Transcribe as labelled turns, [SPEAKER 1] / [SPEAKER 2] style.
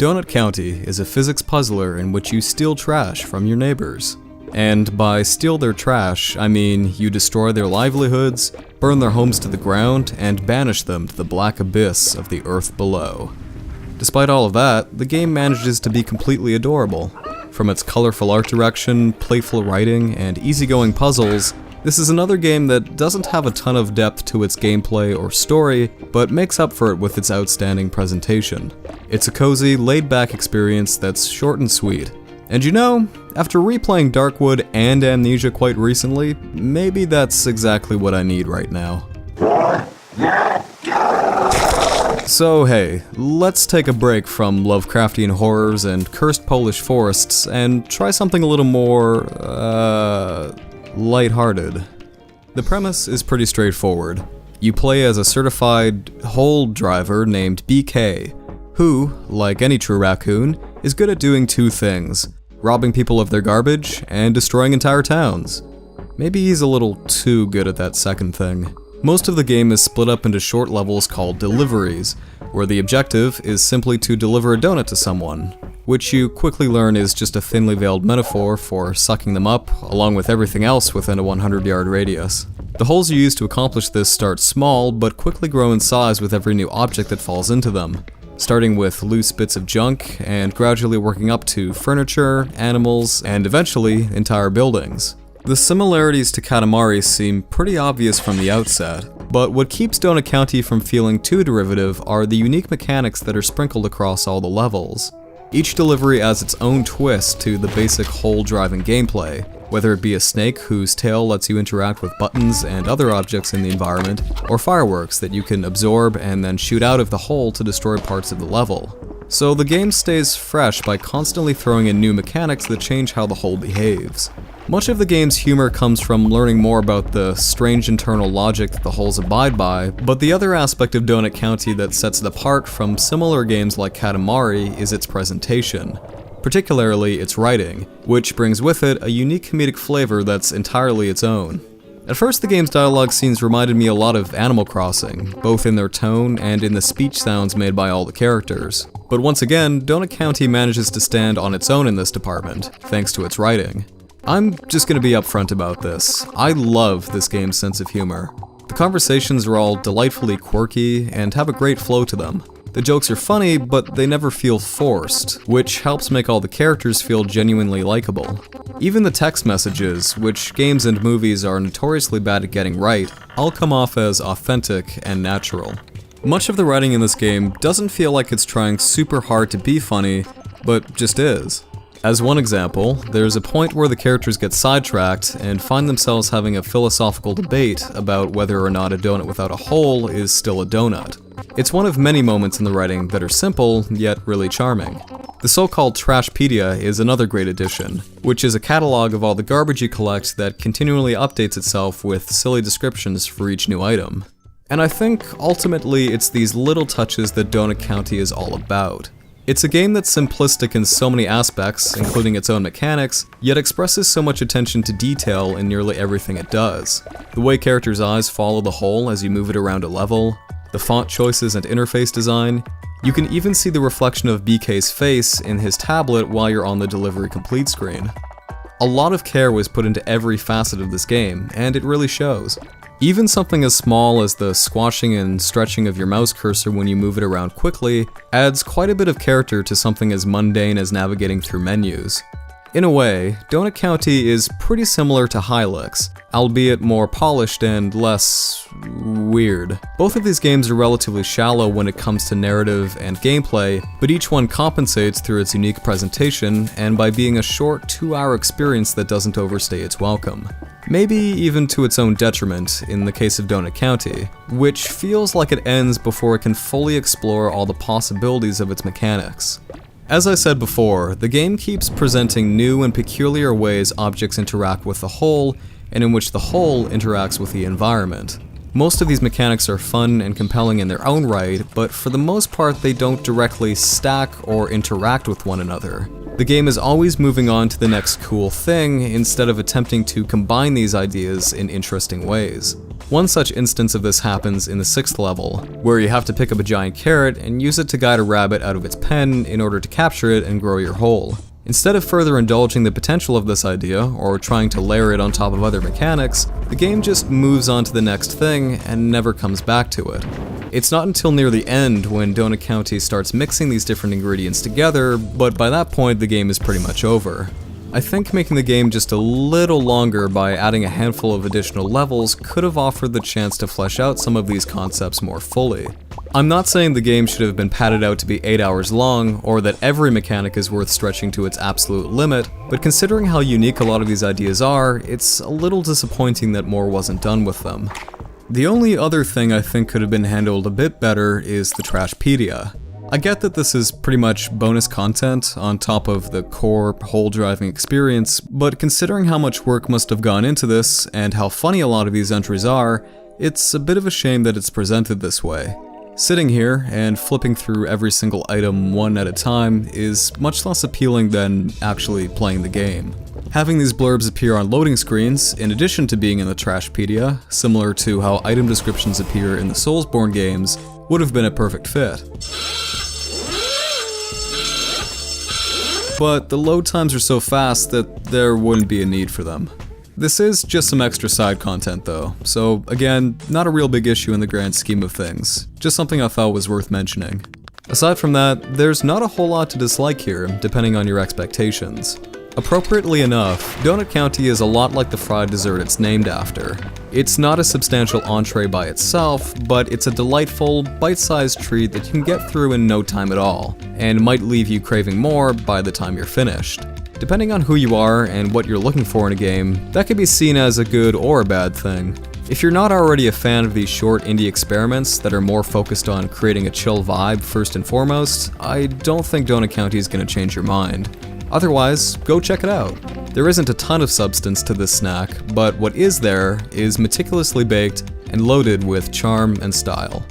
[SPEAKER 1] Donut County is a physics puzzler in which you steal trash from your neighbors. And by steal their trash, I mean you destroy their livelihoods, burn their homes to the ground, and banish them to the black abyss of the earth below. Despite all of that, the game manages to be completely adorable. From its colorful art direction, playful writing, and easygoing puzzles, this is another game that doesn't have a ton of depth to its gameplay or story, but makes up for it with its outstanding presentation. It's a cozy, laid-back experience that's short and sweet. And you know, after replaying Darkwood and Amnesia quite recently, maybe that's exactly what I need right now. So hey, let's take a break from Lovecraftian horrors and cursed Polish forests and try something a little more, lighthearted. The premise is pretty straightforward. You play as a certified hole driver named BK, who, like any true raccoon, is good at doing two things: robbing people of their garbage and destroying entire towns. Maybe he's a little too good at that second thing. Most of the game is split up into short levels called deliveries, where the objective is simply to deliver a donut to someone, which you quickly learn is just a thinly veiled metaphor for sucking them up, along with everything else within a 100-yard radius. The holes you use to accomplish this start small, but quickly grow in size with every new object that falls into them, starting with loose bits of junk, and gradually working up to furniture, animals, and eventually entire buildings. The similarities to Katamari seem pretty obvious from the outset, but what keeps Donut County from feeling too derivative are the unique mechanics that are sprinkled across all the levels. Each delivery adds its own twist to the basic hole-driving gameplay, whether it be a snake whose tail lets you interact with buttons and other objects in the environment, or fireworks that you can absorb and then shoot out of the hole to destroy parts of the level. So the game stays fresh by constantly throwing in new mechanics that change how the hole behaves. Much of the game's humor comes from learning more about the strange internal logic that the holes abide by, but the other aspect of Donut County that sets it apart from similar games like Katamari is its presentation, particularly its writing, which brings with it a unique comedic flavor that's entirely its own. At first, the game's dialogue scenes reminded me a lot of Animal Crossing, both in their tone and in the speech sounds made by all the characters. But once again, Donut County manages to stand on its own in this department, thanks to its writing. I'm just gonna be upfront about this. I love this game's sense of humor. The conversations are all delightfully quirky and have a great flow to them. The jokes are funny, but they never feel forced, which helps make all the characters feel genuinely likable. Even the text messages, which games and movies are notoriously bad at getting right, all come off as authentic and natural. Much of the writing in this game doesn't feel like it's trying super hard to be funny, but just is. As one example, there's a point where the characters get sidetracked and find themselves having a philosophical debate about whether or not a donut without a hole is still a donut. It's one of many moments in the writing that are simple, yet really charming. The so-called Trashpedia is another great addition, which is a catalog of all the garbage you collect that continually updates itself with silly descriptions for each new item. And I think, ultimately, it's these little touches that Donut County is all about. It's a game that's simplistic in so many aspects, including its own mechanics, yet expresses so much attention to detail in nearly everything it does. The way characters' eyes follow the hole as you move it around a level, the font choices and interface design. You can even see the reflection of BK's face in his tablet while you're on the delivery complete screen. A lot of care was put into every facet of this game, and it really shows. Even something as small as the squashing and stretching of your mouse cursor when you move it around quickly adds quite a bit of character to something as mundane as navigating through menus. In a way, Donut County is pretty similar to Hylix, albeit more polished and less weird. Both of these games are relatively shallow when it comes to narrative and gameplay, but each one compensates through its unique presentation and by being a short 2-hour experience that doesn't overstay its welcome. Maybe even to its own detriment in the case of Donut County, which feels like it ends before it can fully explore all the possibilities of its mechanics. As I said before, the game keeps presenting new and peculiar ways objects interact with the whole, and in which the whole interacts with the environment. Most of these mechanics are fun and compelling in their own right, but for the most part they don't directly stack or interact with one another. The game is always moving on to the next cool thing instead of attempting to combine these ideas in interesting ways. One such instance of this happens in the 6th level, where you have to pick up a giant carrot and use it to guide a rabbit out of its pen in order to capture it and grow your hole. Instead of further indulging the potential of this idea, or trying to layer it on top of other mechanics, the game just moves on to the next thing and never comes back to it. It's not until near the end when Donut County starts mixing these different ingredients together, but by that point the game is pretty much over. I think making the game just a little longer by adding a handful of additional levels could have offered the chance to flesh out some of these concepts more fully. I'm not saying the game should have been padded out to be 8 hours long, or that every mechanic is worth stretching to its absolute limit, but considering how unique a lot of these ideas are, it's a little disappointing that more wasn't done with them. The only other thing I think could have been handled a bit better is the Trashpedia. I get that this is pretty much bonus content on top of the core hole driving experience, but considering how much work must have gone into this, and how funny a lot of these entries are, it's a bit of a shame that it's presented this way. Sitting here and flipping through every single item one at a time is much less appealing than actually playing the game. Having these blurbs appear on loading screens, in addition to being in the Trashpedia, similar to how item descriptions appear in the Soulsborne games, would have been a perfect fit. But the load times are so fast that there wouldn't be a need for them. This is just some extra side content though, so again, not a real big issue in the grand scheme of things, just something I thought was worth mentioning. Aside from that, there's not a whole lot to dislike here, depending on your expectations. Appropriately enough, Donut County is a lot like the fried dessert it's named after. It's not a substantial entree by itself, but it's a delightful, bite-sized treat that you can get through in no time at all, and might leave you craving more by the time you're finished. Depending on who you are and what you're looking for in a game, that could be seen as a good or a bad thing. If you're not already a fan of these short indie experiments that are more focused on creating a chill vibe first and foremost, I don't think Donut County is going to change your mind. Otherwise, go check it out. There isn't a ton of substance to this snack, but what is there is meticulously baked and loaded with charm and style.